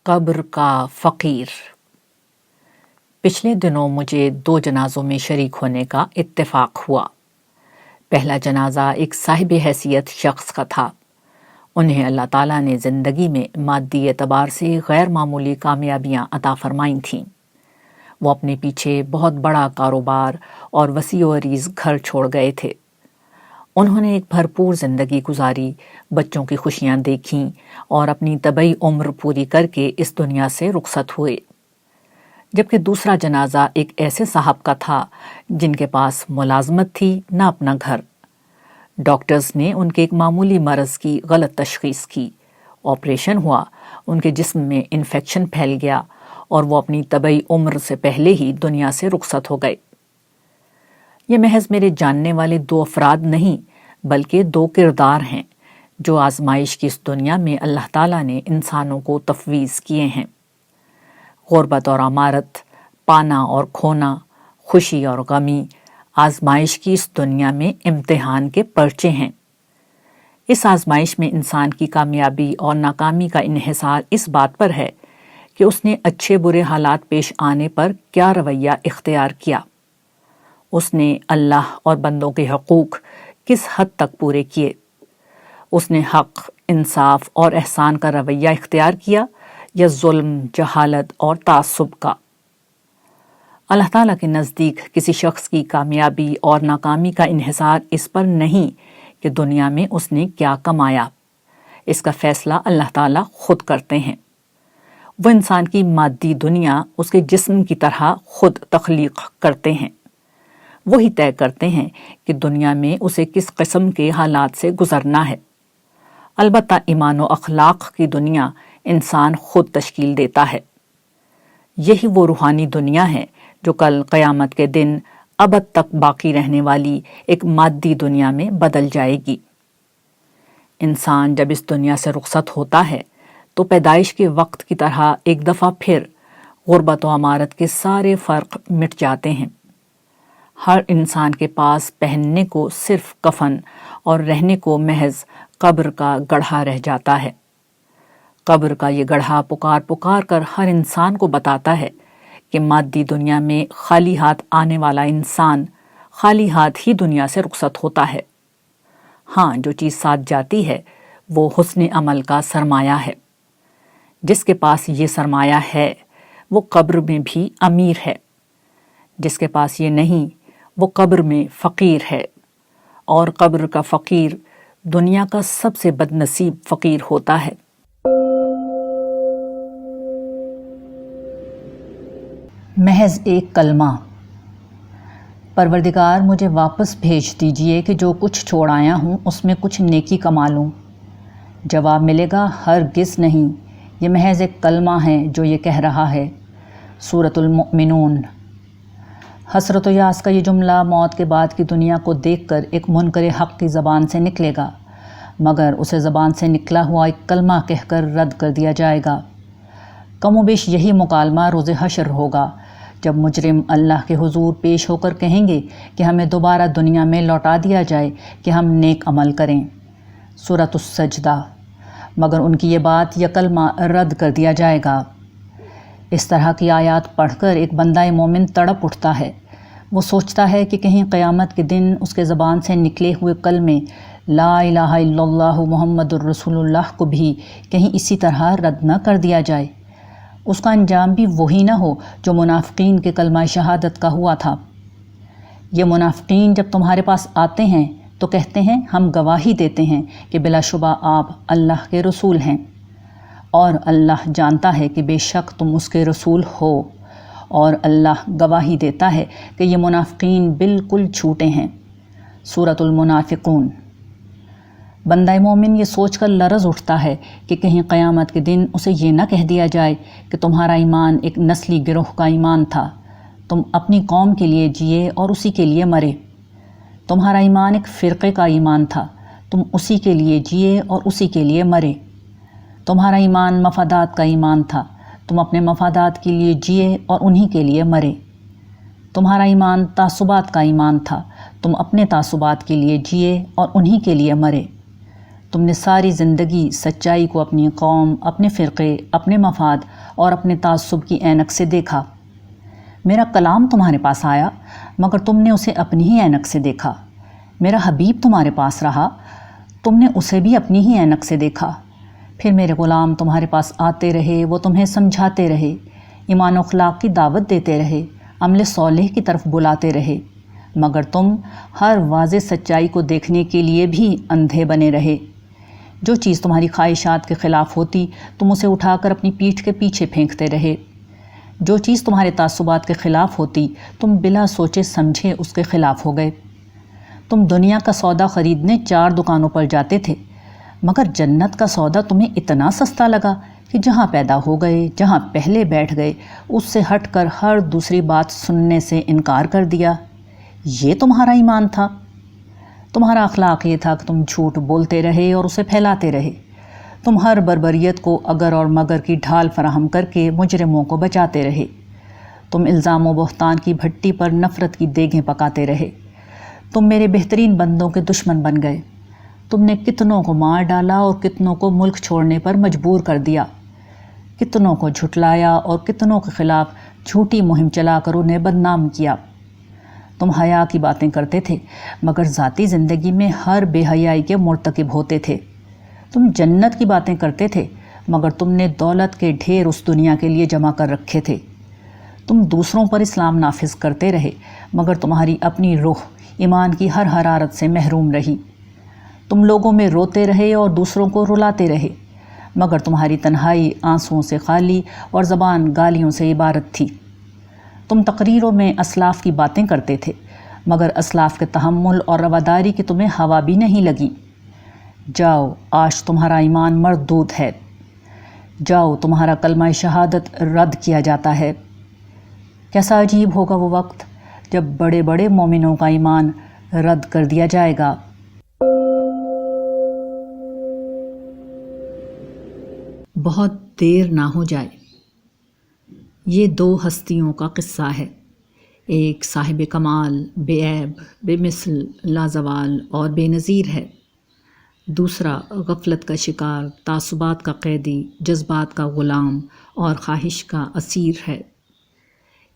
قبر کا فقیر۔ پچھلے دنوں مجھے 2 جنازوں میں شریک ہونے کا اتفاق ہوا۔ پہلا جنازہ ایک صاحب حیثیت شخص کا تھا۔ انہیں اللہ تعالیٰ نے زندگی میں مادی اعتبار سے غیر معمولی کامیابیاں عطا فرمائی تھیں۔ وہ اپنے پیچھے بہت بڑا کاروبار اور وسیع و عریض گھر چھوڑ گئے تھے۔ انہوں نے ایک بھرپور زندگی گزاری، بچوں کی خوشیاں دیکھیں اور اپنی طبعی عمر پوری کر کے اس دنیا سے رخصت ہوئے۔ جبکہ دوسرا جنازہ ایک ایسے صاحب کا تھا جن کے پاس ملازمت تھی نہ اپنا گھر۔ ڈاکٹرز نے ان کے ایک معمولی مرض کی غلط تشخیص کی، آپریشن ہوا، ان کے جسم میں انفیکشن پھیل گیا اور وہ اپنی طبعی عمر سے پہلے ہی دنیا سے رخصت ہو گئے۔ یہ محض میرے جاننے والے 2 افراد نہیں بلکہ 2 کردار ہیں جو آزمائش کی اس دنیا میں اللہ تعالیٰ نے انسانوں کو تفویض کیے ہیں۔ غربت اور امارت، پانا اور کھونا، خوشی اور غمی، آزمائش کی اس دنیا میں امتحان کے پرچے ہیں۔ اس آزمائش میں انسان کی کامیابی اور ناکامی کا انحصار اس بات پر ہے کہ اس نے اچھے برے حالات پیش آنے پر کیا رویہ اختیار کیا۔ اس نے اللہ اور بندوں کے حقوق کس حد تک پورے کیے؟ اس نے حق، انصاف اور احسان کا رویہ اختیار کیا یا ظلم، جہالت اور تعصب کا؟ اللہ تعالیٰ کے نزدیک کسی شخص کی کامیابی اور ناکامی کا انحصار اس پر نہیں کہ دنیا میں اس نے کیا کمایا۔ اس کا فیصلہ اللہ تعالیٰ خود کرتے ہیں۔ وہ انسان کی مادی دنیا اس کے جسم کی طرح خود تخلیق کرتے ہیں۔ وہی طے کرتے ہیں کہ دنیا میں اسے کس قسم کے حالات سے گزرنا ہے۔ البتہ ایمان و اخلاق کی دنیا انسان خود تشکیل دیتا ہے۔ یہی وہ روحانی دنیا ہے جو کل قیامت کے دن ابد تک باقی رہنے والی ایک مادی دنیا میں بدل جائے گی۔ انسان جب اس دنیا سے رخصت ہوتا ہے تو پیدائش کے وقت کی طرح ایک دفعہ پھر غربت و امارت کے سارے فرق مٹ جاتے ہیں۔ ہر انسان کے پاس پہننے کو صرف کفن اور رہنے کو محض قبر کا گڑھا رہ جاتا ہے۔ قبر کا یہ گڑھا پکار پکار کر ہر انسان کو بتاتا ہے کہ مادی دنیا میں خالی ہاتھ آنے والا انسان خالی ہاتھ ہی دنیا سے رخصت ہوتا ہے۔ ہاں، جو چیز ساتھ جاتی ہے وہ حسن عمل کا سرمایہ ہے۔ جس کے پاس یہ سرمایہ ہے وہ قبر میں بھی امیر ہے۔ جس کے پاس یہ نہیں وہ قبر میں فقیر ہے، اور قبر کا فقیر دنیا کا سب سے بد نصیب فقیر ہوتا ہے۔ محض ایک کلمہ: پروردگار مجھے واپس بھیج دیجئے کہ جو کچھ چھوڑ آیا ہوں اس میں کچھ نیکی کما لوں۔ جواب ملے گا ہرگز نہیں، یہ محض ایک کلمہ ہے جو یہ کہہ رہا ہے۔ سورۃ المؤمنون۔ حسرت و یاس کا یہ جملہ موت کے بعد کی دنیا کو دیکھ کر ایک منکر حق کی زبان سے نکلے گا، مگر اسے زبان سے نکلا ہوا ایک کلمہ کہہ کر رد کر دیا جائے گا۔ کم و بیش یہی مکالمہ روز حشر ہوگا، جب مجرم اللہ کے حضور پیش ہو کر کہیں گے کہ ہمیں دوبارہ دنیا میں لوٹا دیا جائے کہ ہم نیک عمل کریں۔ سورۃ السجدہ۔ مگر ان کی یہ بات یا کلمہ رد کر دیا جائے گا۔ اس طرح کی آیات پڑھ کر ایک بندہ مومن تڑپ اٹھتا ہے۔ وہ سوچتا ہے کہ کہیں قیامت کے دن اس کے زبان سے نکلے ہوئے کلمے لا الہ الا اللہ محمد الرسول اللہ کو بھی کہیں اسی طرح رد نہ کر دیا جائے۔ اس کا انجام بھی وہی نہ ہو جو منافقین کے کلمہ شہادت کا ہوا تھا۔ یہ منافقین جب تمہارے پاس آتے ہیں تو کہتے ہیں ہم گواہی دیتے ہیں کہ بلا شبہ آپ اللہ کے رسول ہیں، اور اللہ جانتا ہے کہ بے شک تم اس کے رسول ہو، اور اللہ گواہی دیتا ہے کہ یہ منافقین بالکل جھوٹے ہیں۔ سورۃ المنافقون۔ بندہ مومن یہ سوچ کر لرز اٹھتا ہے کہ کہیں قیامت کے دن اسے یہ نہ کہہ دیا جائے کہ تمہارا ایمان ایک نسلی گروہ کا ایمان تھا، تم اپنی قوم کے لیے جیے اور اسی کے لیے مرے۔ تمہارا ایمان ایک فرقے کا ایمان تھا، تم اسی کے لیے جیے اور اسی کے لیے مرے۔ تمہارا ایمان مفادات کا ایمان تھا، تم اپنے مفادات کے لیے جیے اور انہی کے لیے مرے۔ تمہارا ایمان تعصبات کا ایمان تھا، تم اپنے تعصبات کے لیے جیے اور انہی کے لیے مرے۔ تم نے ساری زندگی سچائی کو اپنی قوم، اپنے فرقے، اپنے مفاد اور اپنے تعصب کی اینک سے دیکھا۔ میرا کلام تمہارے پاس آیا مگر تم نے اسے اپنی ہی اینک سے دیکھا۔ میرا حبیب تمہارے پاس رہا، تم نے اسے بھی اپنی ہی اینک سے دیکھا۔ پھر میرے غلام تمہارے پاس آتے رہے، وہ تمہیں سمجھاتے رہے، ایمان و اخلاق کی دعوت دیتے رہے، عمل صالح کی طرف بلاتے رہے، مگر تم ہر واضح سچائی کو دیکھنے کے لیے بھی اندھے بنے رہے۔ جو چیز تمہاری خواہشات کے خلاف ہوتی تم اسے اٹھا کر اپنی پیٹھ کے پیچھے پھینکتے رہے، جو چیز تمہارے تعصبات کے خلاف ہوتی تم بلا سوچے سمجھے اس کے خلاف ہو گئے۔ تم دنیا کا سودا خریدنے 4 دکانوں پر جاتے تھے، مگر جنت کا سودا تمہیں اتنا سستا لگا کہ جہاں پیدا ہو گئے، جہاں پہلے بیٹھ گئے، اس سے ہٹ کر ہر دوسری بات سننے سے انکار کر دیا۔ یہ تمہارا ایمان تھا۔ تمہارا اخلاق یہ تھا کہ تم جھوٹ بولتے رہے اور اسے پھیلاتے رہے۔ تم ہر بربریت کو اگر اور مگر کی ڈھال فراہم کر کے مجرموں کو بچاتے رہے۔ تم الزام و بہتان کی بھٹی پر نفرت کی دیگیں پکاتے رہے۔ تم میرے بہترین بندوں کے دشمن بن گئے۔ تم نے کتنوں کو مار ڈالا اور کتنوں کو ملک چھوڑنے پر مجبور کر دیا، کتنوں کو جھٹلایا اور کتنوں کے خلاف جھوٹی مہم چلا کر انہیں بدنام کیا۔ تم حیا کی باتیں کرتے تھے مگر ذاتی زندگی میں ہر بے حیائی کے مرتکب ہوتے تھے۔ تم جنت کی باتیں کرتے تھے مگر تم نے دولت کے ڈھیر اس دنیا کے لیے جمع کر رکھے تھے۔ تم دوسروں پر اسلام نافذ کرتے رہے مگر تمہاری اپنی روح ایمان کی ہر حرارت سے محروم رہی۔ تم لوگوں میں روتے رہے اور دوسروں کو رلاتے رہے مگر تمہاری تنہائی آنسوؤں سے خالی اور زبان گالیوں سے عبارت تھی۔ تم تقریروں میں اسلاف کی باتیں کرتے تھے مگر اسلاف کے تحمل اور رواداری کی تمہیں ہوا بھی نہیں لگی۔ جاؤ، آج تمہارا ایمان مردود ہے۔ جاؤ، تمہارا کلمہ شہادت رد کیا جاتا ہے۔ کیسا عجیب ہوگا وہ وقت جب بڑے بڑے مومنوں کا ایمان رد کر دیا جائے گا۔ بہت دیر نہ ہو جائے۔ یہ 2 ہستیوں کا قصہ ہے، ایک صاحب کمال، بے عیب، بے مثل، لازوال اور بے نظیر ہے، دوسرا غفلت کا شکار، تعصبات کا قیدی، جذبات کا غلام اور خواہش کا اسیر ہے۔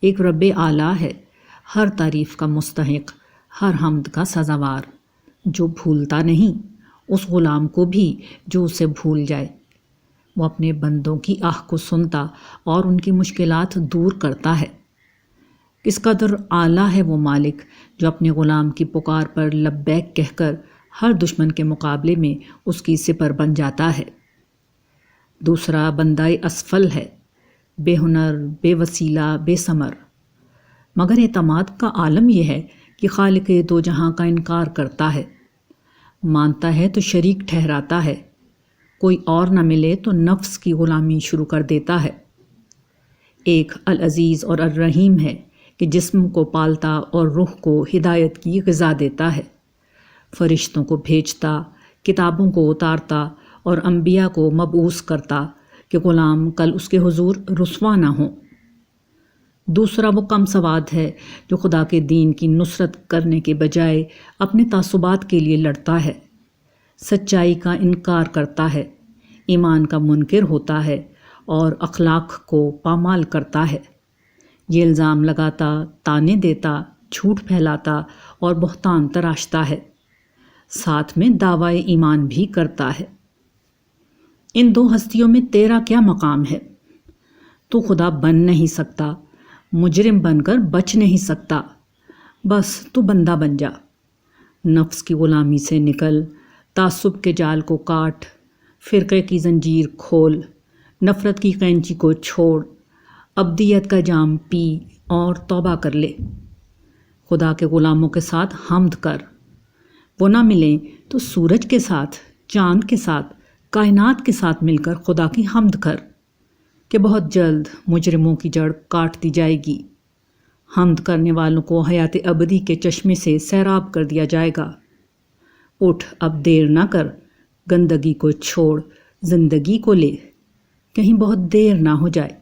ایک رب اعلیٰ ہے، ہر تعریف کا مستحق، ہر حمد کا سزاوار، جو بھولتا نہیں اس غلام کو بھی جو اسے بھول جائے۔ وہ اپنے بندوں کی آہ کو سنتا اور ان کی مشکلات دور کرتا ہے۔ کس قدر اعلیٰ ہے وہ مالک جو اپنے غلام کی پکار پر لبیک کہہ کر ہر دشمن کے مقابلے میں اس کی سپر بن جاتا ہے۔ دوسرا بندہ اسفل ہے، بے ہنر، بے وسیلہ، بے ثمر، مگر اعتماد کا عالم یہ ہے کہ خالق دو جہاں کا انکار کرتا ہے، مانتا ہے تو شریک ٹھہراتا ہے، کوئی اور نہ ملے تو نفس کی غلامی شروع کر دیتا ہے۔ ایک العزیز اور الرحیم ہے کہ جسم کو پالتا اور روح کو ہدایت کی غذا دیتا ہے، فرشتوں کو بھیجتا، کتابوں کو اتارتا اور انبیاء کو مبعوث کرتا کہ غلام کل اس کے حضور رسوا نہ ہوں۔ دوسرا وہ کم سواد ہے جو خدا کے دین کی نصرت کرنے کے بجائے اپنے تعصبات کے لیے لڑتا ہے، سچائی کا انکار کرتا ہے، ایمان کا منکر ہوتا ہے اور اخلاق کو پامال کرتا ہے۔ یہ الزام لگاتا، تانے دیتا، جھوٹ پھیلاتا اور بہتان تراشتا ہے، ساتھ میں دعوی ایمان بھی کرتا ہے۔ ان 2 ہستیوں میں تیرا کیا مقام ہے؟ تو خدا بن نہیں سکتا، مجرم بن کر بچ نہیں سکتا، بس تو بندہ بن جا، نفس کی غلامی سے نکل، تعصب کے جال کو کاٹ، فرقے کی زنجیر کھول، نفرت کی قینچی کو چھوڑ، ابدیت کا جام پی اور توبہ کر لے۔ خدا کے غلاموں کے ساتھ حمد کر، وہ نہ ملیں تو سورج کے ساتھ، چاند کے ساتھ، کائنات کے ساتھ مل کر خدا کی حمد کر کہ بہت جلد مجرموں کی جڑ کاٹ دی جائے گی، حمد کرنے والوں کو حیات ابدی کے چشمے سے سیراب کر دیا جائے گا۔ اٹھ، اب دیر نہ کر، گندگی کو چھوڑ، زندگی کو لے، کہیں بہت دیر نہ ہو جائے۔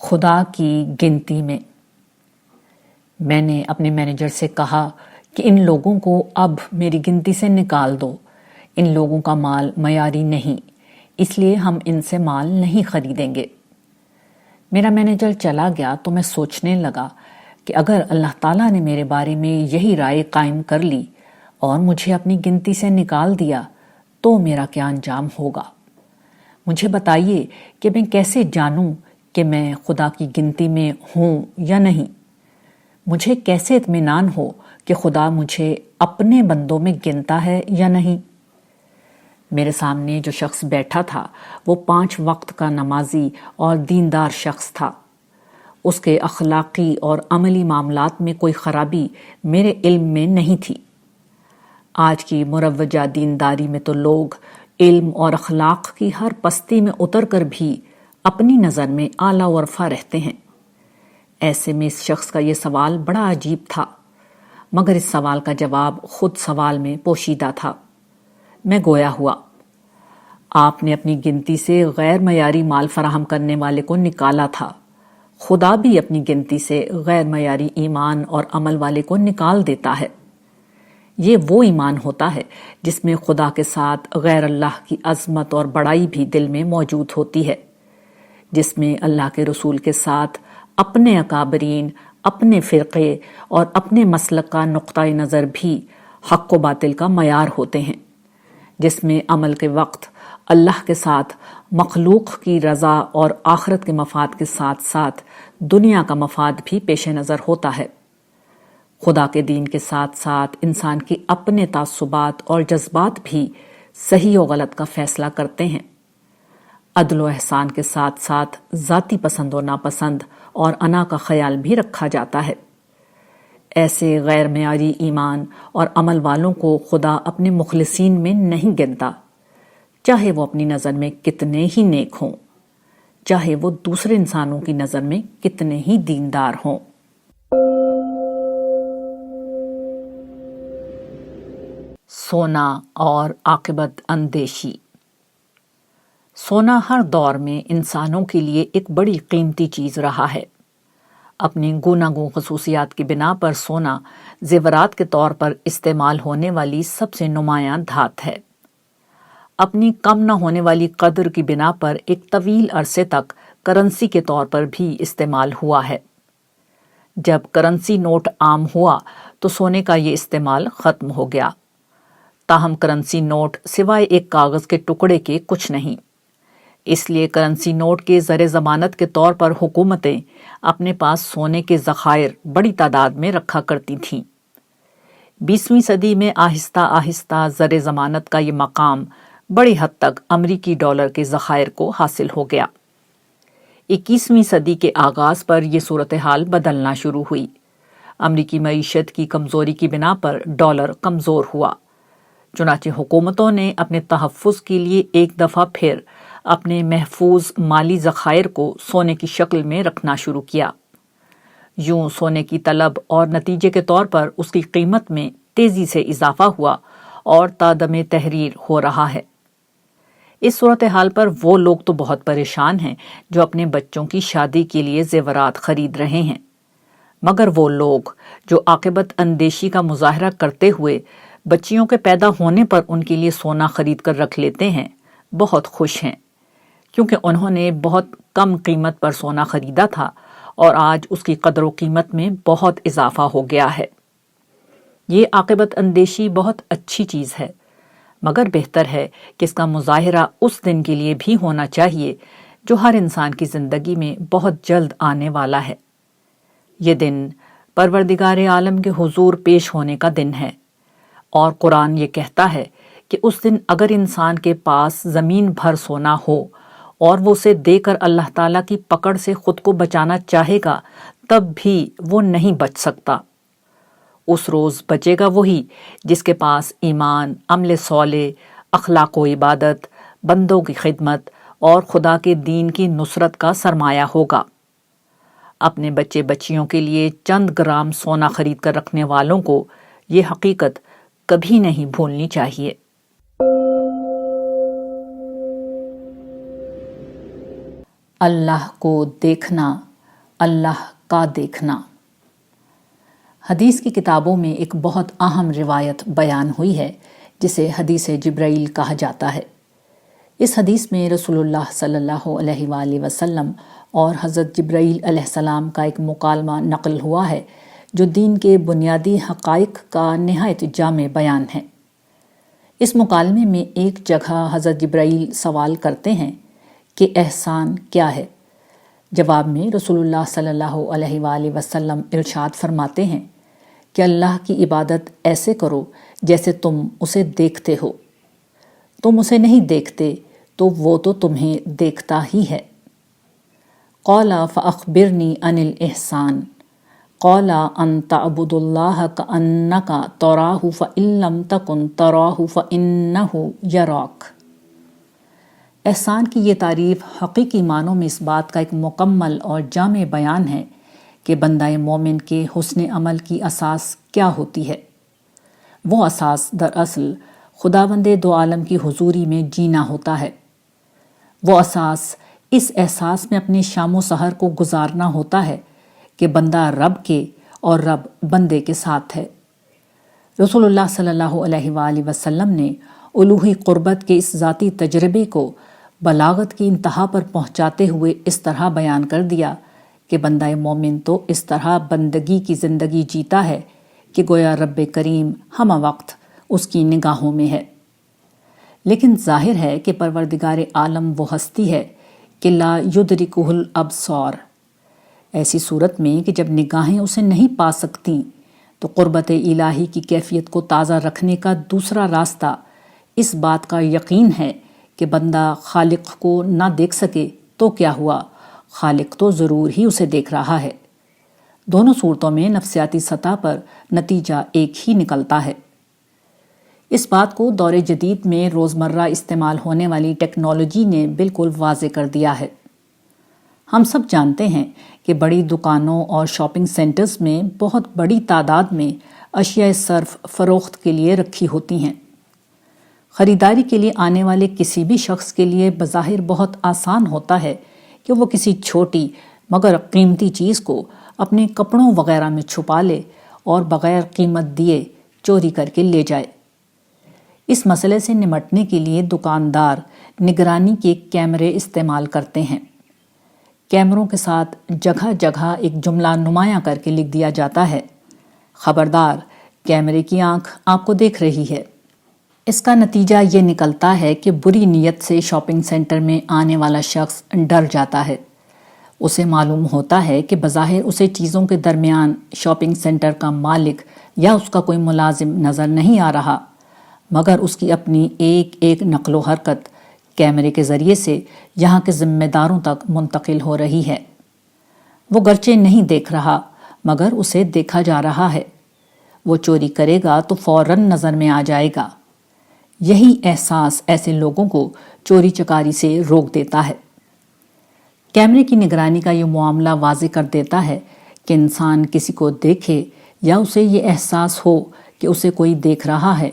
خدا کی گنتی میں نے اپنے مینیجر سے کہا کہ ان لوگوں کو اب میری گنتی سے نکال دو، ان لوگوں کا مال معیاری نہیں، اس لیے ہم ان سے مال نہیں خریدیں گے۔ میرا مینیجر چلا گیا تو میں سوچنے لگا کہ اگر اللہ تعالیٰ نے میرے بارے میں یہی رائے قائم کر لی اور مجھے اپنی گنتی سے نکال دیا تو میرا کیا انجام ہوگا؟ مجھے بتائیے کہ میں کیسے جانوں کہ میں خدا کی گنتی میں ہوں یا نہیں؟ مجھے کیسے اطمینان ہو کہ خدا مجھے اپنے بندوں میں گنتا ہے یا نہیں؟ میرے سامنے جو شخص بیٹھا تھا وہ 5 وقت کا نمازی اور دیندار شخص تھا۔ اس کے اخلاقی اور عملی معاملات میں کوئی خرابی میرے علم میں نہیں تھی۔ آج کی مروجہ دینداری میں تو لوگ علم اور اخلاق کی ہر پستی میں اتر کر بھی اپنی نظر میں اعلیٰ و رفع رہتے ہیں۔ ایسے میں اس شخص کا یہ سوال بڑا عجیب تھا، مگر اس سوال کا جواب خود سوال میں پوشیدہ تھا۔ میں گویا ہوا، آپ نے اپنی گنتی سے غیر معیاری مال فراہم کرنے والے کو نکالا تھا، خدا بھی اپنی گنتی سے غیر معیاری ایمان اور عمل والے کو نکال دیتا ہے۔ یہ وہ ایمان ہوتا ہے جس میں خدا کے ساتھ غیر اللہ کی عظمت اور بڑائی بھی دل میں موجود ہوتی ہے، جس میں اللہ کے رسول کے ساتھ اپنے اکابرین، اپنے فرقے اور اپنے مسلک کا نقطہ نظر بھی حق و باطل کا معیار ہوتے ہیں، جس میں عمل کے وقت اللہ کے ساتھ مخلوق کی رضا اور آخرت کے مفاد کے ساتھ ساتھ دنیا کا مفاد بھی پیش نظر ہوتا ہے۔ خدا کے دین کے ساتھ ساتھ انسان کے اپنے تعصبات اور جذبات بھی صحیح و غلط کا فیصلہ کرتے ہیں۔ عدل و احسان کے ساتھ ساتھ ذاتی پسند و ناپسند اور انا کا خیال بھی رکھا جاتا ہے۔ ایسے غیر معیاری ایمان اور عمل والوں کو خدا اپنے مخلصین میں نہیں گنتا، چاہے وہ اپنی نظر میں کتنے ہی نیک ہوں، چاہے وہ دوسرے انسانوں کی نظر میں کتنے ہی دیندار ہوں۔ سونا اور عاقبت اندیشی۔ سونا ہر دور میں انسانوں کے لیے ایک بڑی قیمتی چیز رہا ہے۔ اپنی گوناگون خصوصیات کی بنا پر سونا زیورات کے طور پر استعمال ہونے والی سب سے نمایاں دھات ہے۔ اپنی کم نہ ہونے والی قدر کی بنا پر ایک طویل عرصے تک کرنسی کے طور پر بھی استعمال ہوا ہے۔ جب کرنسی نوٹ عام ہوا تو سونے کا یہ استعمال ختم ہو گیا۔ تاہم کرنسی نوٹ سوائے ایک کاغذ کے ٹکڑے کے کچھ نہیں، اس لیے کرنسی نوٹ کے زر ضمانت کے طور پر حکومتیں اپنے پاس سونے کے ذخائر بڑی تعداد میں رکھا کرتی تھیں۔ 20ویں صدی میں آہستہ آہستہ زر ضمانت کا یہ مقام بڑی حد تک امریکی ڈالر کے ذخائر کو حاصل ہو گیا۔ 21ویں صدی کے آغاز پر یہ صورتحال بدلنا شروع ہوئی۔ امریکی معیشت کی کمزوری کی بنا پر ڈالر کمزور ہوا، چنانچہ حکومتوں نے اپنے تحفظ کے لیے ایک دفعہ پھر اپنے محفوظ مالی ذخائر کو سونے کی شکل میں رکھنا شروع کیا۔ یوں سونے کی طلب اور نتیجے کے طور پر اس کی قیمت میں تیزی سے اضافہ ہوا اور تادم تحریر ہو رہا ہے۔ اس صورتحال پر وہ لوگ تو بہت پریشان ہیں جو اپنے بچوں کی شادی کے لیے زیورات خرید رہے ہیں، مگر وہ لوگ جو عاقبت اندیشی کا مظاہرہ کرتے ہوئے بچیوں کے پیدا ہونے پر ان کے لیے سونا خرید کر رکھ لیتے ہیں بہت خوش ہیں، کیونکہ انہوں نے بہت کم قیمت پر سونا خریدا تھا اور آج اس کی قدر و قیمت میں بہت اضافہ ہو گیا ہے۔ یہ عاقبت اندیشی بہت اچھی چیز ہے، مگر بہتر ہے کہ اس کا مظاہرہ اس دن کے لیے بھی ہونا چاہیے جو ہر انسان کی زندگی میں بہت جلد آنے والا ہے۔ یہ دن پروردگار عالم کے حضور پیش ہونے کا دن ہے، اور قرآن یہ کہتا ہے کہ اس دن اگر انسان کے پاس زمین بھر سونا ہو اور وہ اسے دے کر اللہ تعالیٰ کی پکڑ سے خود کو بچانا چاہے گا تب بھی وہ نہیں بچ سکتا۔ اس روز بچے گا وہی جس کے پاس ایمان، عمل صالح، اخلاق و عبادت، بندوں کی خدمت اور خدا کے دین کی نصرت کا سرمایہ ہوگا۔ اپنے بچے بچیوں کے لیے چند گرام سونا خرید کر رکھنے والوں کو یہ حقیقت کبھی نہیں بھولنی چاہیے۔ اللہ کو دیکھنا، اللہ کا دیکھنا۔ حدیث کی کتابوں میں ایک بہت اہم روایت بیان ہوئی ہے جسے حدیث جبرائیل کہا جاتا ہے۔ اس حدیث میں رسول اللہ صلی اللہ علیہ وآلہ وسلم اور حضرت جبرائیل علیہ السلام کا ایک مکالمہ نقل ہوا ہے جو دین کے بنیادی حقائق کا نہایت جامع بیان ہے۔ اس مکالمے میں ایک جگہ حضرت جبرائیل سوال کرتے ہیں کہ احسان کیا ہے؟ جواب میں رسول اللہ صلی اللہ علیہ وآلہ وسلم ارشاد فرماتے ہیں کہ اللہ کی عبادت ایسے کرو جیسے تم اسے دیکھتے ہو۔ تم اسے نہیں دیکھتے تو وہ تو تمہیں دیکھتا ہی ہے۔ قال فأخبرنی عن الإحسان قال ان تعبد اللہ کأنک تراہ فإن لم تکن تراہ فإنہ یراک۔ احسان کی یہ تعریف حقیقی معنوں میں اس بات کا ایک مکمل اور جامع بیان ہے کہ بندہ مومن کے حسن عمل کی اساس کیا ہوتی ہے۔ وہ اساس دراصل خداوند دو عالم کی حضوری میں جینا ہوتا ہے۔ وہ اساس اس احساس میں اپنی شام و سحر کو گزارنا ہوتا ہے کہ بندہ رب کے اور رب بندے کے ساتھ ہے۔ رسول اللہ صلی اللہ علیہ وآلہ وسلم نے الوہی قربت کے اس ذاتی تجربے کو بلاغت کی انتہا پر پہنچاتے ہوئے اس طرح بیان کر دیا کہ بندہ مومن تو اس طرح بندگی کی زندگی جیتا ہے کہ گویا رب کریم ہمہ وقت اس کی نگاہوں میں ہے۔ لیکن ظاہر ہے کہ پروردگار عالم وہ ہستی ہے کہ لا یدرکہ الابصار۔ ایسی صورت میں کہ جب نگاہیں اسے نہیں پا سکتیں تو قربت الہی کی کیفیت کو تازہ رکھنے کا دوسرا راستہ اس بات کا یقین ہے کہ بندہ خالق کو نہ دیکھ سکے تو کیا ہوا، خالق تو ضرور ہی اسے دیکھ رہا ہے۔ دونوں صورتوں میں نفسیاتی سطح پر نتیجہ ایک ہی نکلتا ہے۔ اس بات کو دور جدید میں روزمرہ استعمال ہونے والی ٹیکنالوجی نے بالکل واضح کر دیا ہے۔ ہم سب جانتے ہیں کہ بڑی دکانوں اور شاپنگ سینٹرز میں بہت بڑی تعداد میں اشیاء صرف فروخت کے لیے رکھی ہوتی ہیں۔ خریداری کے لیے آنے والے کسی بھی شخص کے لیے بظاہر بہت آسان ہوتا ہے کہ وہ کسی چھوٹی مگر قیمتی چیز کو اپنے کپڑوں وغیرہ میں چھپا لے اور بغیر قیمت دیے چوری کر کے لے جائے۔ اس مسئلے سے نمٹنے کے لیے دکاندار نگرانی کے کیمرے استعمال کرتے ہیں۔ کیمروں کے ساتھ جگہ جگہ ایک جملہ نمایاں کر کے لکھ دیا جاتا ہے، خبردار، کیمرے کی آنکھ آپ کو دیکھ رہی ہے۔ اس کا نتیجہ یہ نکلتا ہے کہ بری نیت سے شاپنگ سینٹر میں آنے والا شخص ڈر جاتا ہے۔ اسے معلوم ہوتا ہے کہ بظاہر اسے چیزوں کے درمیان شاپنگ سینٹر کا مالک یا اس کا کوئی ملازم نظر نہیں آ رہا، مگر اس کی اپنی ایک ایک نقل و حرکت کیمرے کے ذریعے سے یہاں کے ذمہ داروں تک منتقل ہو رہی ہے۔ وہ گرچہ نہیں دیکھ رہا مگر اسے دیکھا جا رہا ہے۔ وہ چوری کرے گا تو فوراً نظر میں آ جائے گا۔ یہی احساس ایسے لوگوں کو چوری چکاری سے روک دیتا ہے۔ کیمرے کی نگرانی کا یہ معاملہ واضح کر دیتا ہے کہ انسان کسی کو دیکھے یا اسے یہ احساس ہو کہ اسے کوئی دیکھ رہا ہے،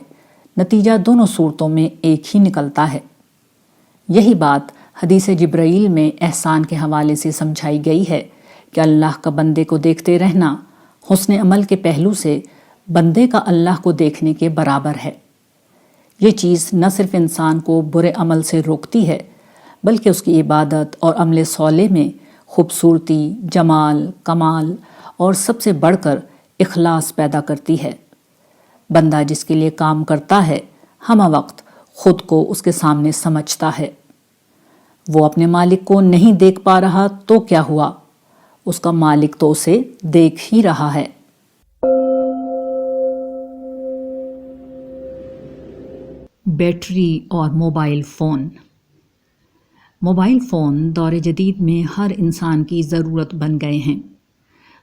نتیجہ دونوں صورتوں میں ایک ہی نکلتا ہے۔ یہی بات حدیث جبرائیل میں احسان کے حوالے سے سمجھائی گئی ہے کہ اللہ کا بندے کو دیکھتے رہنا حسن عمل کے پہلو سے بندے کا اللہ کو دیکھنے کے برابر ہے۔ یہ چیز نہ صرف انسان کو برے عمل سے روکتی ہے بلکہ اس کی عبادت اور عمل صالح میں خوبصورتی، جمال، کمال اور سب سے بڑھ کر اخلاص پیدا کرتی ہے۔ بندہ جس کے لیے کام کرتا ہے ہمہ وقت خود کو اس کے سامنے سمجھتا ہے۔ وہ اپنے مالک کو نہیں دیکھ پا رہا تو کیا ہوا، اس کا مالک تو اسے دیکھ ہی رہا ہے۔ بیٹری اور موبائل فون۔ موبائل فون دور جدید میں ہر انسان کی ضرورت بن گئے ہیں۔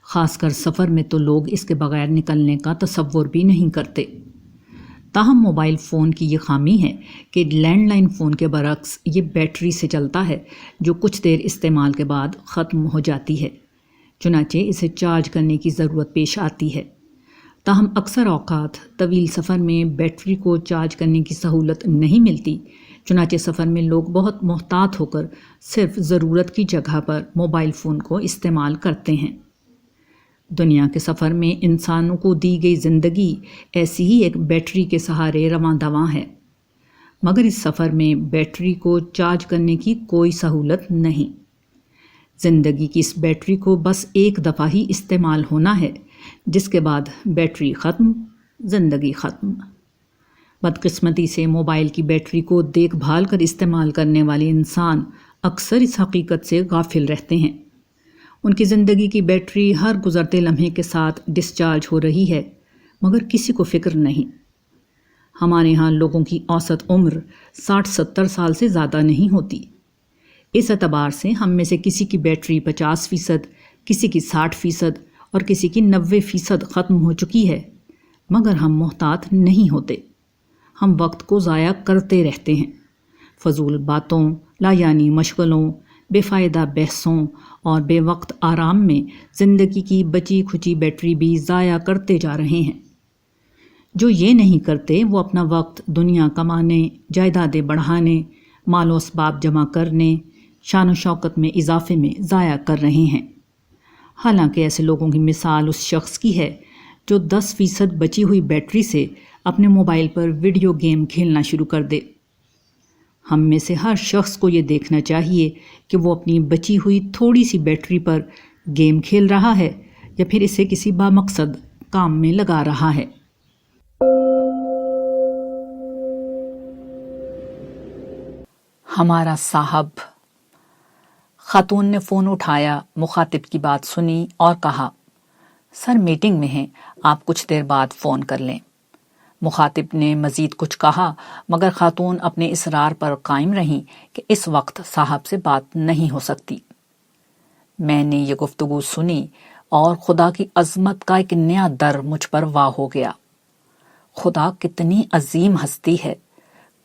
خاص کر سفر میں تو لوگ اس کے بغیر نکلنے کا تصور بھی نہیں کرتے۔ تاہم موبائل فون کی یہ خامی ہے کہ لینڈ لائن فون کے برعکس یہ بیٹری سے چلتا ہے جو کچھ دیر استعمال کے بعد ختم ہو جاتی ہے، چنانچہ اسے چارج کرنے کی ضرورت پیش آتی ہے۔ تاہم اکثر اوقات طویل سفر میں بیٹری کو چارج کرنے کی سہولت نہیں ملتی، چنانچہ سفر میں لوگ بہت محتاط ہو کر صرف ضرورت کی جگہ پر موبائل فون کو استعمال کرتے ہیں۔ دنیا کے سفر میں انسانوں کو دی گئی زندگی ایسی ہی ایک بیٹری کے سہارے رواں دواں ہے، مگر اس سفر میں بیٹری کو چارج کرنے کی کوئی سہولت نہیں۔ زندگی کی اس بیٹری کو بس ایک دفعہ ہی استعمال ہونا ہے، جس کے بعد بیٹری ختم، زندگی ختم۔ بدقسمتی سے موبائل کی بیٹری کو دیکھ بھال کر استعمال کرنے والے انسان اکثر اس حقیقت سے غافل رہتے ہیں۔ ان کی زندگی کی بیٹری ہر گزرتے لمحے کے ساتھ ڈسچارج ہو رہی ہے، مگر کسی کو فکر نہیں۔ ہمارے ہاں لوگوں کی اوسط عمر 60-70 سال سے زیادہ نہیں ہوتی۔ اس اعتبار سے ہم میں سے کسی کی بیٹری 50%، کسی کی 60% اور کسی کی 90% ختم ہو چکی ہے، مگر ہم محتاط نہیں ہوتے۔ ہم وقت کو ضائع کرتے رہتے ہیں، فضول باتوں، لایعنی مشغلوں، بے فائدہ بحثوں اور بے وقت آرام میں زندگی کی بچی کھچی بیٹری بھی ضائع کرتے جا رہے ہیں۔ جو یہ نہیں کرتے وہ اپنا وقت دنیا کمانے، جائیدادیں بڑھانے، مال و اسباب جمع کرنے، شان و شوکت میں اضافے میں ضائع کر رہے ہیں۔ حالانکہ ایسے لوگوں کی مثال اس شخص کی ہے جو 10% بچی ہوئی بیٹری سے اپنے موبائل پر ویڈیو گیم کھیلنا شروع کر دے۔ ہم میں سے ہر شخص کو یہ دیکھنا چاہیے کہ وہ اپنی بچی ہوئی تھوڑی سی بیٹری پر گیم کھیل رہا ہے یا پھر اسے کسی بامقصد کام میں لگا رہا ہے۔ ہمارا صاحب۔ خاتون نے فون اٹھایا، مخاطب کی بات سنی اور کہا، سر میٹنگ میں ہیں، آپ کچھ دیر بعد فون کر لیں۔ مخاطب نے مزید کچھ کہا، مگر خاتون اپنے اصرار پر قائم رہیں کہ اس وقت صاحب سے بات نہیں ہو سکتی۔ میں نے یہ گفتگو سنی اور خدا کی عظمت کا ایک نیا در مجھ پر واہ ہو گیا۔ خدا کتنی عظیم ہستی ہے،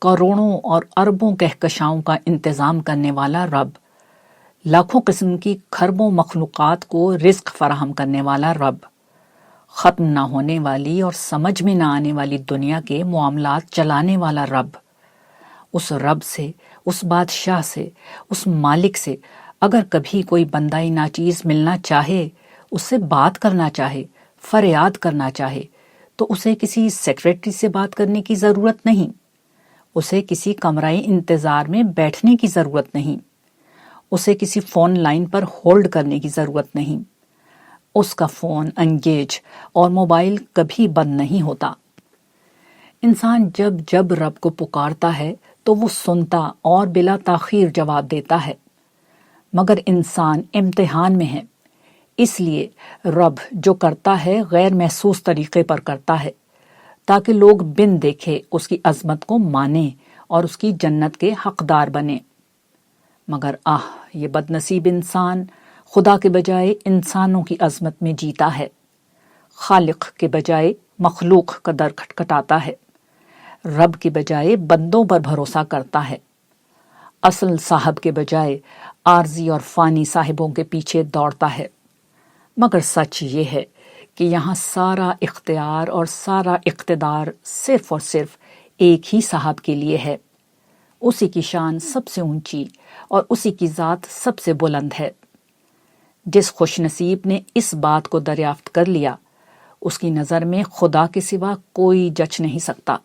کروڑوں اور اربوں کہکشاؤں کا انتظام کرنے والا رب، لاکھوں قسم کی کھربوں مخلوقات کو رزق فراہم کرنے والا رب، ختم نہ ہونے والی اور سمجھ میں نہ آنے والی دنیا کے معاملات چلانے والا رب۔ اس رب سے، اس بادشاہ سے، اس مالک سے اگر کبھی کوئی بندہ ناچیز ملنا چاہے، اس سے بات کرنا چاہے، فریاد کرنا چاہے، تو اسے کسی سیکریٹری سے بات کرنے کی ضرورت نہیں، اسے کسی کمرۂ انتظار میں بیٹھنے کی ضرورت نہیں، اسے کسی فون لائن پر ہولڈ کرنے کی ضرورت نہیں۔ اس کا فون انگیج اور موبائل کبھی بند نہیں ہوتا۔ انسان جب جب رب کو پکارتا ہے تو وہ سنتا اور بلا تاخیر جواب دیتا ہے، مگر انسان امتحان میں ہے، اس لیے رب جو کرتا ہے غیر محسوس طریقے پر کرتا ہے، تاکہ لوگ بن دیکھے اس کی عظمت کو مانیں اور اس کی جنت کے حقدار بنیں۔ مگر یہ بد نصیب انسان خدا کے بجائے انسانوں کی عظمت میں جیتا ہے، خالق کے بجائے مخلوق کا در کھٹکھٹاتا ہے، رب کے بجائے بندوں پر بھروسہ کرتا ہے، اصل صاحب کے بجائے عارضی اور فانی صاحبوں کے پیچھے دوڑتا ہے۔ مگر سچ یہ ہے کہ یہاں سارا اختیار اور سارا اقتدار صرف اور صرف ایک ہی صاحب کے لیے ہے۔ اسی کی شان سب سے اونچی اور اسی کی ذات سب سے بلند ہے۔ جس خوش نصیب نے اس بات کو دریافت کر لیا، اس کی نظر میں خدا کے سوا کوئی جچ نہیں سکتا،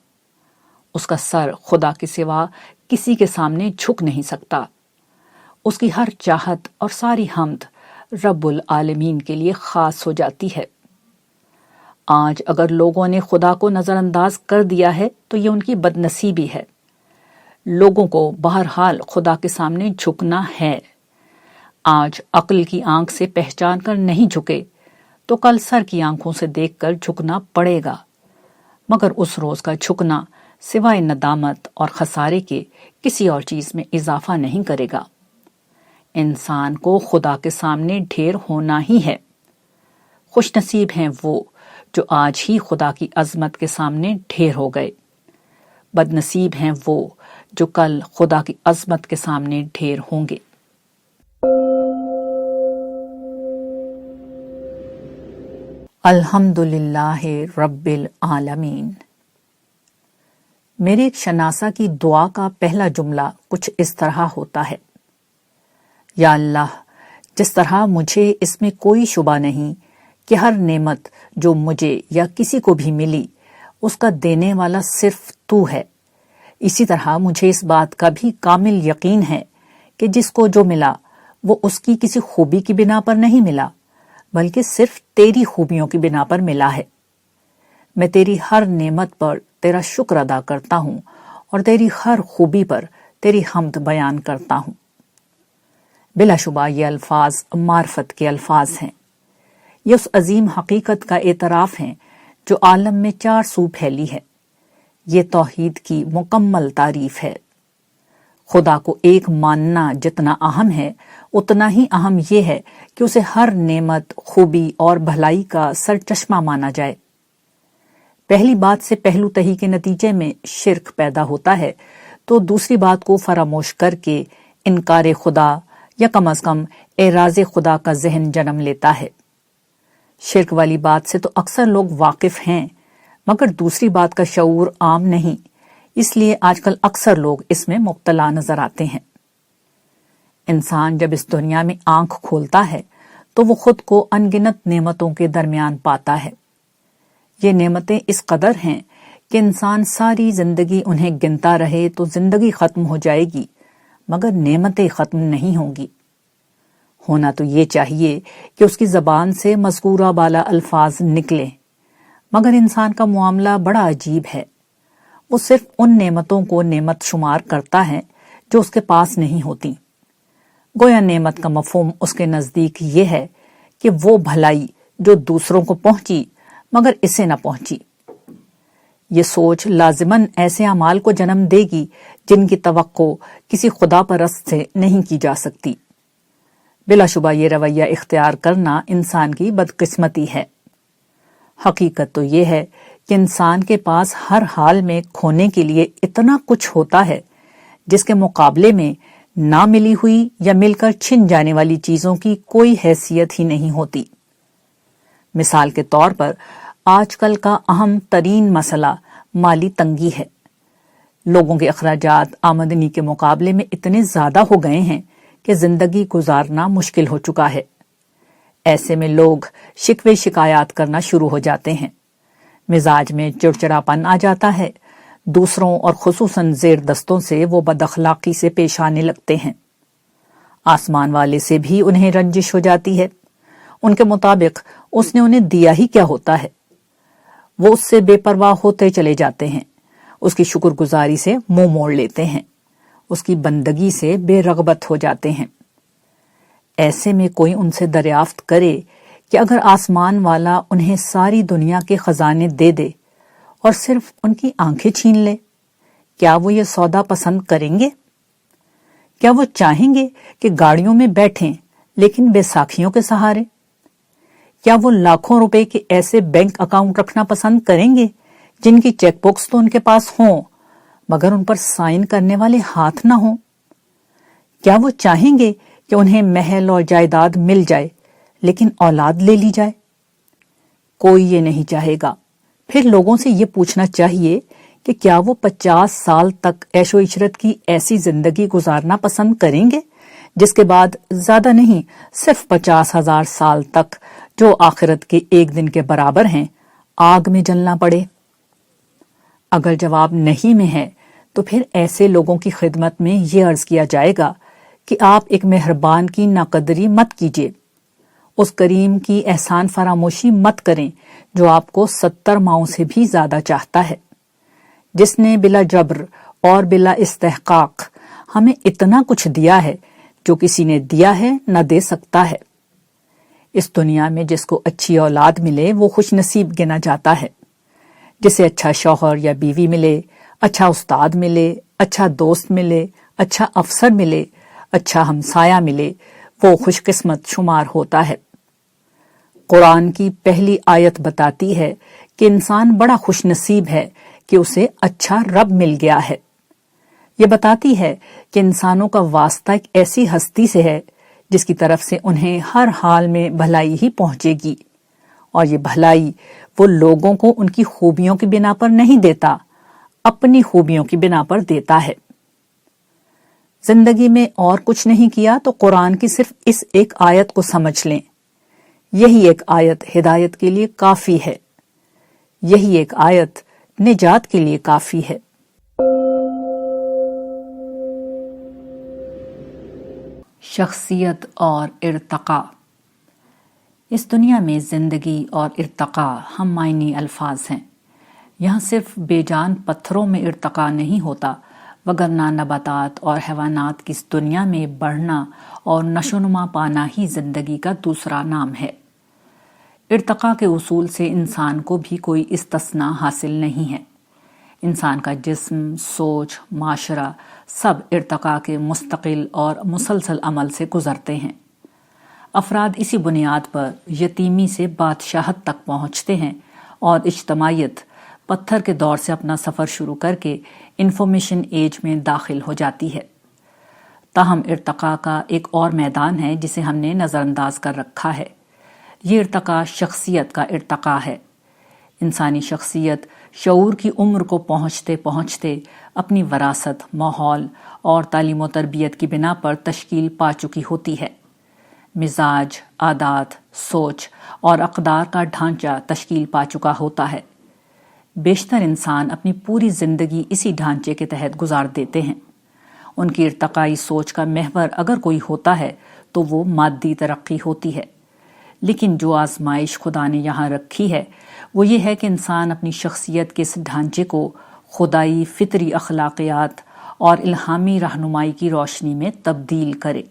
اس کا سر خدا کے سوا کسی کے سامنے جھک نہیں سکتا، اس کی ہر چاہت اور ساری حمد رب العالمین کے لیے خاص ہو جاتی ہے۔ آج اگر لوگوں نے خدا کو نظر انداز کر دیا ہے تو یہ ان کی بد نصیبی ہے۔ لوگوں کو بہرحال خدا کے سامنے جھکنا ہے۔ آج عقل کی آنکھ سے پہچان کر نہیں جھکے تو کل سر کی آنکھوں سے دیکھ کر جھکنا پڑے گا، مگر اس روز کا جھکنا سوائے ندامت اور خسارے کے کسی اور چیز میں اضافہ نہیں کرے گا۔ انسان کو خدا کے سامنے ڈھیر ہونا ہی ہے۔ خوش نصیب ہیں وہ جو آج ہی خدا کی عظمت کے سامنے ڈھیر ہو گئے، بد نصیب ہیں وہ جو کل خدا کی عظمت کے سامنے ڈھیر ہوں گے۔ الحمد للہ رب العالمین۔ میرے ایک شناسہ کی دعا کا پہلا جملہ کچھ اس طرح ہوتا ہے، یا اللہ، جس طرح مجھے اس میں کوئی شبہ نہیں کہ ہر نعمت جو مجھے یا کسی کو بھی ملی اس کا دینے والا صرف تو ہے۔ اسی طرح مجھے اس بات کا بھی کامل یقین ہے کہ جس کو جو ملا وہ اس کی کسی خوبی کی بنا پر نہیں ملا بلکہ صرف تیری خوبیوں کی بنا پر ملا ہے۔ میں تیری ہر نعمت پر تیرا شکر ادا کرتا ہوں اور تیری ہر خوبی پر تیری حمد بیان کرتا ہوں۔ بلا شبہ یہ الفاظ معرفت کے الفاظ ہیں۔ یہ اس عظیم حقیقت کا اعتراف ہیں جو عالم میں 4 سو پھیلی ہے۔ یہ توحید کی مکمل تعریف ہے۔ خدا کو ایک ماننا جتنا اہم ہے اتنا ہی اہم یہ ہے کہ اسے ہر نعمت، خوبی اور بھلائی کا سرچشمہ مانا جائے۔ پہلی بات سے پہلو تہی کے نتیجے میں شرک پیدا ہوتا ہے تو دوسری بات کو فراموش کر کے انکار خدا یا کم از کم اعراض خدا کا ذہن جنم لیتا ہے۔ شرک والی بات سے تو اکثر لوگ واقف ہیں مگر دوسری بات کا شعور عام نہیں، اس لیے آج کل اکثر لوگ اس میں مبتلا نظر آتے ہیں۔ انسان جب اس دنیا میں آنکھ کھولتا ہے تو وہ خود کو ان گنت نعمتوں کے درمیان پاتا ہے۔ یہ نعمتیں اس قدر ہیں کہ انسان ساری زندگی انہیں گنتا رہے تو زندگی ختم ہو جائے گی مگر نعمتیں ختم نہیں ہوں گی۔ ہونا تو یہ چاہیے کہ اس کی زبان سے مذکورہ بالا الفاظ نکلیں، مگر انسان کا معاملہ بڑا عجیب ہے۔ وہ صرف ان نعمتوں کو نعمت شمار کرتا ہے جو اس کے پاس نہیں ہوتی۔ گویا نعمت کا مفہوم اس کے نزدیک یہ ہے کہ وہ بھلائی جو دوسروں کو پہنچی مگر اسے نہ پہنچی۔ یہ سوچ لازماً ایسے اعمال کو جنم دے گی جن کی توقع کسی خدا پرست سے نہیں کی جا سکتی۔ بلا شبہ یہ رویہ اختیار کرنا انسان کی بدقسمتی ہے۔ حقیقت تو یہ ہے کہ انسان کے پاس ہر حال میں کھونے کے لیے اتنا کچھ ہوتا ہے جس کے مقابلے میں نہ ملی ہوئی یا مل کر چھن جانے والی چیزوں کی کوئی حیثیت ہی نہیں ہوتی۔ مثال کے طور پر آج کل کا اہم ترین مسئلہ مالی تنگی ہے۔ لوگوں کے اخراجات آمدنی کے مقابلے میں اتنے زیادہ ہو گئے ہیں کہ زندگی گزارنا مشکل ہو چکا ہے۔ ایسے میں لوگ شکوے شکایات کرنا شروع ہو جاتے ہیں، مزاج میں چڑچڑاپن آ جاتا ہے، دوسروں اور خصوصاً زیر دستوں سے وہ بد اخلاقی سے پیش آنے لگتے ہیں۔ آسمان والے سے بھی انہیں رنجش ہو جاتی ہے۔ ان کے مطابق اس نے انہیں دیا ہی کیا ہوتا ہے۔ وہ اس سے بے پرواہ ہوتے چلے جاتے ہیں، اس کی شکر گزاری سے منہ موڑ لیتے ہیں، اس کی بندگی سے بے رغبت ہو جاتے ہیں۔ ایسے میں کوئی ان سے دریافت کرے کہ اگر آسمان والا انہیں ساری دنیا کے خزانے دے دے اور صرف ان کی آنکھیں چھین لے، کیا وہ یہ سودا پسند کریں گے؟ کیا وہ چاہیں گے کہ گاڑیوں میں بیٹھیں لیکن بیساکھیوں کے سہارے؟ کیا وہ لاکھوں روپے کے ایسے بینک اکاؤنٹ رکھنا پسند کریں گے جن کی چیک بکس تو ان کے پاس ہوں مگر ان پر سائن کرنے والے ہاتھ نہ ہوں؟ کیا وہ چاہیں گے کہ انہیں محل اور جائیداد مل جائے لیکن اولاد لے لی جائے؟ کوئی یہ نہیں چاہے گا۔ پھر لوگوں سے یہ پوچھنا چاہیے کہ کیا وہ 50 سال تک عیش و عشرت کی ایسی زندگی گزارنا پسند کریں گے جس کے بعد زیادہ نہیں صرف 50,000 سال تک، جو آخرت کے ایک دن کے برابر ہیں، آگ میں جلنا پڑے؟ اگر جواب نہیں میں ہے تو پھر ایسے لوگوں کی خدمت میں یہ عرض کیا جائے گا کہ آپ ایک مہربان کی ناقدری مت کیجیے، اس کریم کی احسان فراموشی مت کریں جو آپ کو 70 ماؤں سے بھی زیادہ چاہتا ہے، جس نے بلا جبر اور بلا استحقاق ہمیں اتنا کچھ دیا ہے جو کسی نے دیا ہے نہ دے سکتا ہے۔ اس دنیا میں جس کو اچھی اولاد ملے وہ خوش نصیب گنا جاتا ہے، جسے اچھا شوہر یا بیوی ملے، اچھا استاد ملے، اچھا دوست ملے، اچھا افسر ملے، اچھا ہمسایہ ملے، وہ خوش قسمت شمار ہوتا ہے۔ قرآن کی پہلی آیت بتاتی ہے کہ انسان بڑا خوش نصیب ہے کہ اسے اچھا رب مل گیا ہے۔ یہ بتاتی ہے کہ انسانوں کا واسطہ ایک ایسی ہستی سے ہے جس کی طرف سے انہیں ہر حال میں بھلائی ہی پہنچے گی، اور یہ بھلائی وہ لوگوں کو ان کی خوبیوں کی بنا پر نہیں دیتا، اپنی خوبیوں کی بنا پر دیتا ہے۔ زندگی میں اور کچھ نہیں کیا تو قرآن کی صرف اس ایک آیت کو سمجھ لیں۔ یہی ایک آیت ہدایت کے لیے کافی ہے، یہی ایک آیت نجات کے لیے کافی ہے۔ شخصیت اور ارتقاء۔ اس دنیا میں زندگی اور ارتقاء ہم معنی الفاظ ہیں۔ یہاں صرف بے جان پتھروں میں ارتقاء نہیں ہوتا، وگرنہ نباتات اور حیوانات کی اس دنیا میں بڑھنا اور نشو و نما پانا ہی زندگی کا دوسرا نام ہے۔ ارتقاء کے اصول سے انسان کو بھی کوئی استثناء حاصل نہیں ہے۔ انسان کا جسم، سوچ، معاشرہ سب ارتقاء کے مستقل اور مسلسل عمل سے گزرتے ہیں۔ افراد اسی بنیاد پر یتیمی سے بادشاہت تک پہنچتے ہیں اور اجتماعیت پتھر کے دور سے اپنا سفر شروع کر کے انفارمیشن ایج میں داخل ہو جاتی ہے۔ تاہم ارتقاء کا ایک اور میدان ہے جسے ہم نے نظر انداز کر رکھا ہے۔ یہ ارتقاء شخصیت کا ارتقاء ہے۔ انسانی شخصیت شعور کی عمر کو پہنچتے پہنچتے اپنی وراثت، ماحول اور تعلیم و تربیت کی بنا پر تشکیل پا چکی ہوتی ہے۔ مزاج، عادات، سوچ اور اقدار کا ڈھانچہ تشکیل پا چکا ہوتا ہے۔ بیشتر انسان اپنی پوری زندگی اسی ڈھانچے کے تحت گزار دیتے ہیں۔ ان کی ارتقائی سوچ کا محور اگر کوئی ہوتا ہے تو وہ مادی ترقی ہوتی ہے، لیکن جو آزمائش خدا نے یہاں رکھی ہے وہ یہ ہے کہ انسان اپنی شخصیت کے اس ڈھانچے کو خدائی فطری اخلاقیات اور الہامی رہنمائی کی روشنی میں تبدیل کرے۔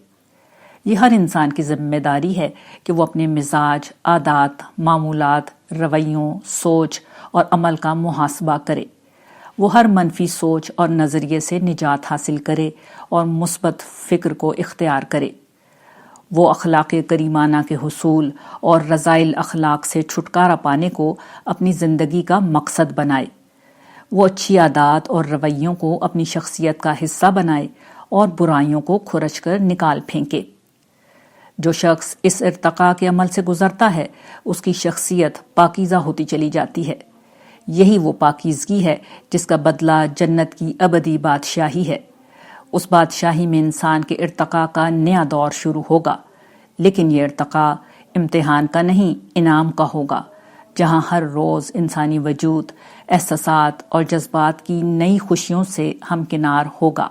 یہ ہر انسان کی ذمہ داری ہے کہ وہ اپنے مزاج، عادات، معمولات، رویوں، سوچ اور عمل کا محاسبہ کرے۔ وہ ہر منفی سوچ اور نظریے سے نجات حاصل کرے اور مثبت فکر کو اختیار کرے۔ وہ اخلاق کریمانہ کے حصول اور رذائل اخلاق سے چھٹکارا پانے کو اپنی زندگی کا مقصد بنائے۔ وہ اچھی عادات اور رویوں کو اپنی شخصیت کا حصہ بنائے اور برائیوں کو کھرچ کر نکال پھینکے۔ جو شخص اس ارتقاء کے عمل سے گزرتا ہے اس کی شخصیت پاکیزہ ہوتی چلی جاتی ہے۔ یہی وہ پاکیزگی ہے جس کا بدلہ جنت کی ابدی بادشاہی ہے۔ اس بادشاہی میں انسان کے ارتقاء کا نیا دور شروع ہوگا، لیکن یہ ارتقاء امتحان کا نہیں، انعام کا ہوگا، جہاں ہر روز انسانی وجود، احساسات اور جذبات کی نئی خوشیوں سے ہمکنار ہوگا۔